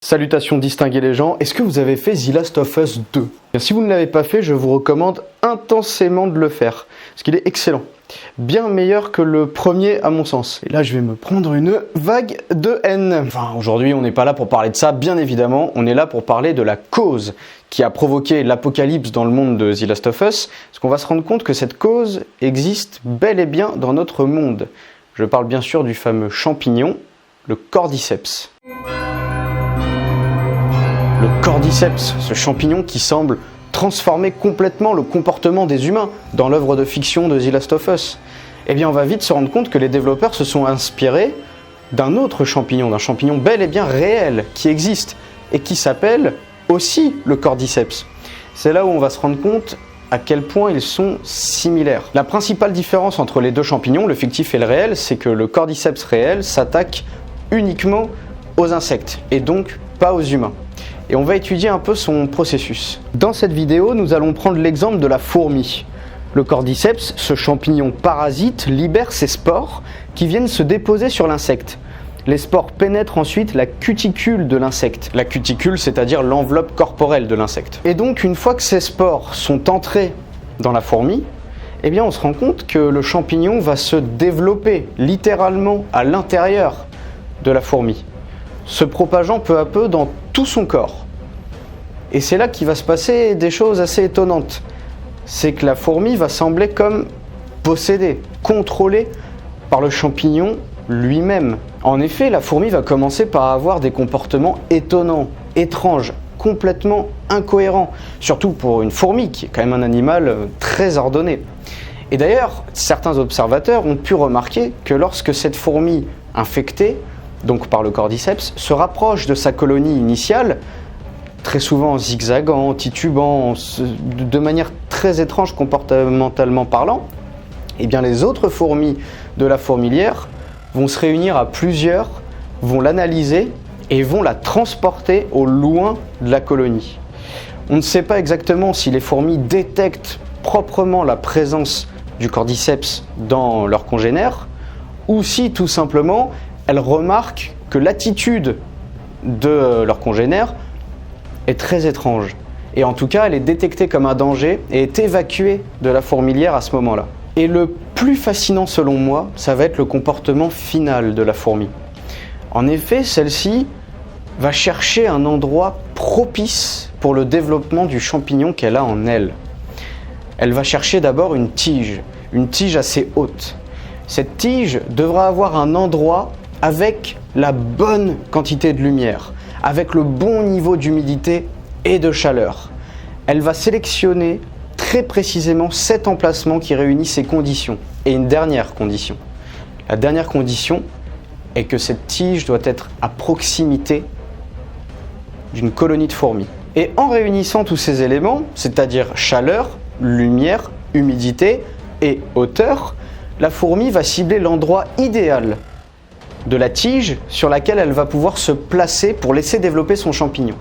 Salutations distingués les gens, est-ce que vous avez fait The Last of Us 2 ? Si vous ne l'avez pas fait, je vous recommande intensément de le faire, parce qu'il est excellent. Bien meilleur que le premier à mon sens. Et là je vais me prendre une vague de haine. Enfin aujourd'hui on n'est pas là pour parler de ça, bien évidemment, on est là pour parler de la cause qui a provoqué l'apocalypse dans le monde de The Last of Us, parce qu'on va se rendre compte que cette cause existe bel et bien dans notre monde. Je parle bien sûr du fameux champignon, le cordyceps. Le cordyceps, ce champignon qui semble transformer complètement le comportement des humains dans l'œuvre de fiction de The Last of Us. Eh bien on va vite se rendre compte que les développeurs se sont inspirés d'un autre champignon, d'un champignon bel et bien réel qui existe et qui s'appelle aussi le cordyceps. C'est là où on va se rendre compte à quel point ils sont similaires. La principale différence entre les deux champignons, le fictif et le réel, c'est que le cordyceps réel s'attaque uniquement aux insectes et donc pas aux humains. Et on va étudier un peu son processus. Dans cette vidéo, nous allons prendre l'exemple de la fourmi. Le cordyceps, ce champignon parasite, libère ses spores qui viennent se déposer sur l'insecte. Les spores pénètrent ensuite la cuticule de l'insecte. La cuticule, c'est-à-dire l'enveloppe corporelle de l'insecte. Et donc, une fois que ces spores sont entrés dans la fourmi, eh bien, on se rend compte que le champignon va se développer littéralement à l'intérieur de la fourmi, se propageant peu à peu dans tout son corps. Et c'est là qu'il va se passer des choses assez étonnantes. C'est que la fourmi va sembler comme possédée, contrôlée par le champignon lui-même. En effet, la fourmi va commencer par avoir des comportements étonnants, étranges, complètement incohérents. Surtout pour une fourmi, qui est quand même un animal très ordonné. Et d'ailleurs, certains observateurs ont pu remarquer que lorsque cette fourmi infectée, donc par le cordyceps, se rapproche de sa colonie initiale, très souvent zigzagant, titubant, de manière très étrange comportementalement parlant, et bien les autres fourmis de la fourmilière vont se réunir à plusieurs, vont l'analyser et vont la transporter au loin de la colonie. On ne sait pas exactement si les fourmis détectent proprement la présence du cordyceps dans leurs congénères, ou si tout simplement elles remarquent que l'attitude de leurs congénères est très étrange. Et en tout cas, elle est détectée comme un danger et est évacuée de la fourmilière à ce moment-là. Et le plus fascinant selon moi, ça va être le comportement final de la fourmi. En effet, celle-ci va chercher un endroit propice pour le développement du champignon qu'elle a en elle. Elle va chercher d'abord une tige assez haute. Cette tige devra avoir un endroit avec la bonne quantité de lumière, avec le bon niveau d'humidité et de chaleur. Elle va sélectionner très précisément cet emplacement qui réunit ces conditions. Et une dernière condition. La dernière condition est que cette tige doit être à proximité d'une colonie de fourmis. Et en réunissant tous ces éléments, c'est-à-dire chaleur, lumière, humidité et hauteur, la fourmi va cibler l'endroit idéal de la tige sur laquelle elle va pouvoir se placer pour laisser développer son champignon.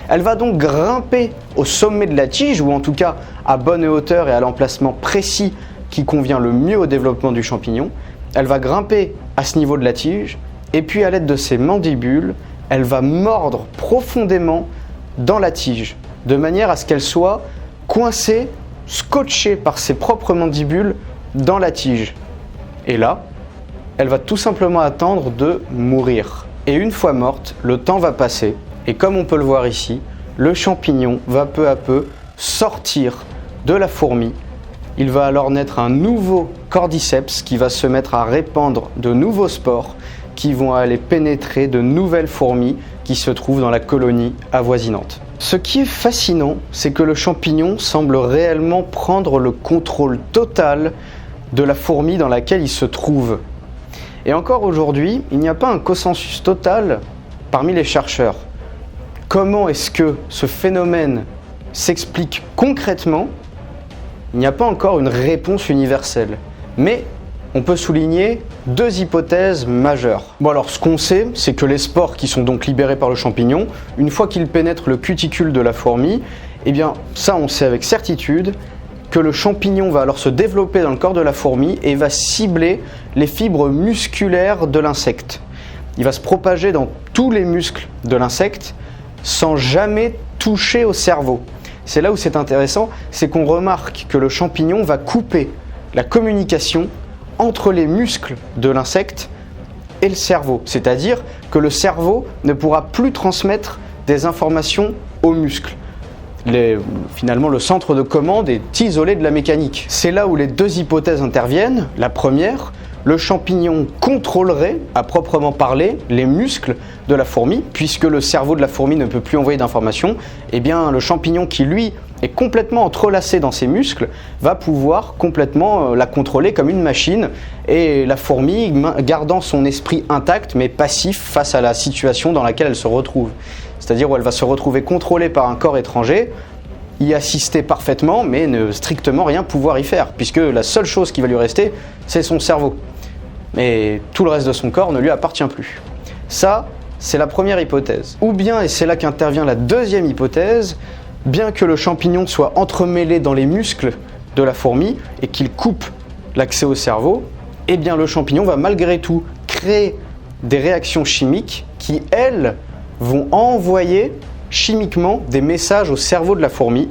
Elle va donc grimper au sommet de la tige, ou en tout cas à bonne hauteur et à l'emplacement précis qui convient le mieux au développement du champignon. Elle va grimper à ce niveau de la tige, et puis à l'aide de ses mandibules, elle va mordre profondément dans la tige, de manière à ce qu'elle soit coincée, scotchée par ses propres mandibules dans la tige. Et là, elle va tout simplement attendre de mourir. Et une fois morte, le temps va passer. Et comme on peut le voir ici, le champignon va peu à peu sortir de la fourmi. Il va alors naître un nouveau cordyceps qui va se mettre à répandre de nouveaux spores qui vont aller pénétrer de nouvelles fourmis qui se trouvent dans la colonie avoisinante. Ce qui est fascinant, c'est que le champignon semble réellement prendre le contrôle total de la fourmi dans laquelle il se trouve. Et encore aujourd'hui, il n'y a pas un consensus total parmi les chercheurs. Comment est-ce que ce phénomène s'explique concrètement ? Il n'y a pas encore une réponse universelle. Mais on peut souligner deux hypothèses majeures. Bon alors, ce qu'on sait, c'est que les spores qui sont donc libérés par le champignon, une fois qu'ils pénètrent le cuticule de la fourmi, eh bien ça on sait avec certitude que le champignon va alors se développer dans le corps de la fourmi et va cibler les fibres musculaires de l'insecte. Il va se propager dans tous les muscles de l'insecte sans jamais toucher au cerveau. C'est là où c'est intéressant, c'est qu'on remarque que le champignon va couper la communication entre les muscles de l'insecte et le cerveau. C'est-à-dire que le cerveau ne pourra plus transmettre des informations aux muscles. Finalement, le centre de commande est isolé de la mécanique. C'est là où les deux hypothèses interviennent. La première, le champignon contrôlerait, à proprement parler, les muscles de la fourmi, puisque le cerveau de la fourmi ne peut plus envoyer d'informations. Eh bien, le champignon qui, lui, est complètement entrelacé dans ses muscles, va pouvoir complètement la contrôler comme une machine, et la fourmi, gardant son esprit intact, mais passif face à la situation dans laquelle elle se retrouve. C'est-à-dire où elle va se retrouver contrôlée par un corps étranger, y assister parfaitement, mais ne strictement rien pouvoir y faire, puisque la seule chose qui va lui rester, c'est son cerveau. Mais tout le reste de son corps ne lui appartient plus. Ça, c'est la première hypothèse. Ou bien, et c'est là qu'intervient la deuxième hypothèse, bien que le champignon soit entremêlé dans les muscles de la fourmi et qu'il coupe l'accès au cerveau, eh bien le champignon va malgré tout créer des réactions chimiques qui, elles, vont envoyer chimiquement des messages au cerveau de la fourmi,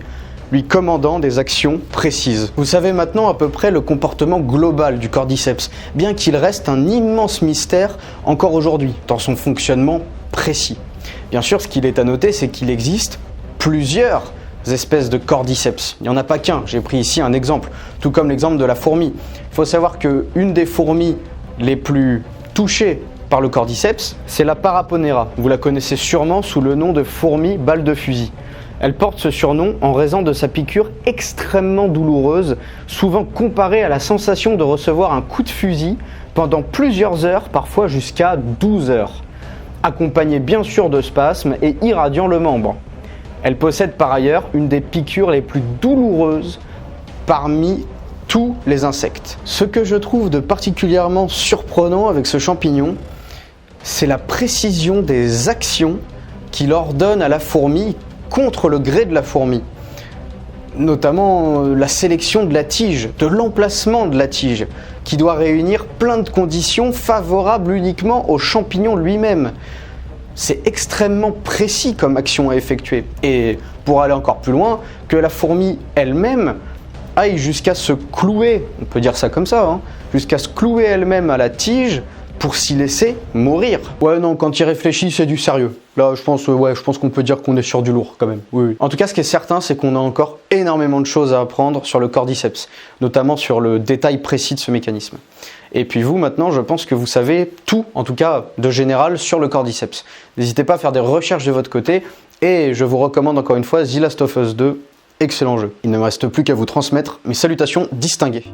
lui commandant des actions précises. Vous savez maintenant à peu près le comportement global du cordyceps, bien qu'il reste un immense mystère encore aujourd'hui dans son fonctionnement précis. Bien sûr, ce qu'il est à noter, c'est qu'il existe plusieurs espèces de cordyceps. Il n'y en a pas qu'un, j'ai pris ici un exemple, tout comme l'exemple de la fourmi. Il faut savoir qu'une des fourmis les plus touchées par le cordyceps, c'est la Paraponera. Vous la connaissez sûrement sous le nom de fourmi balle de fusil. Elle porte ce surnom en raison de sa piqûre extrêmement douloureuse, souvent comparée à la sensation de recevoir un coup de fusil pendant plusieurs heures, parfois jusqu'à 12 heures, accompagnée bien sûr de spasmes et irradiant le membre. Elle possède par ailleurs une des piqûres les plus douloureuses parmi tous les insectes. Ce que je trouve de particulièrement surprenant avec ce champignon, c'est la précision des actions qu'il ordonne à la fourmi contre le gré de la fourmi. Notamment la sélection de la tige, de l'emplacement de la tige, qui doit réunir plein de conditions favorables uniquement au champignon lui-même. C'est extrêmement précis comme action à effectuer. Et pour aller encore plus loin, que la fourmi elle-même aille jusqu'à se clouer, on peut dire ça comme ça, jusqu'à se clouer elle-même à la tige pour s'y laisser mourir. Ouais non, quand il réfléchit, c'est du sérieux. Là, je pense qu'on peut dire qu'on est sur du lourd quand même. Oui. En tout cas, ce qui est certain, c'est qu'on a encore énormément de choses à apprendre sur le cordyceps, notamment sur le détail précis de ce mécanisme. Et puis vous, maintenant, je pense que vous savez tout, en tout cas de général, sur le cordyceps. N'hésitez pas à faire des recherches de votre côté, et je vous recommande encore une fois The Last of Us 2, excellent jeu. Il ne me reste plus qu'à vous transmettre mes salutations distinguées.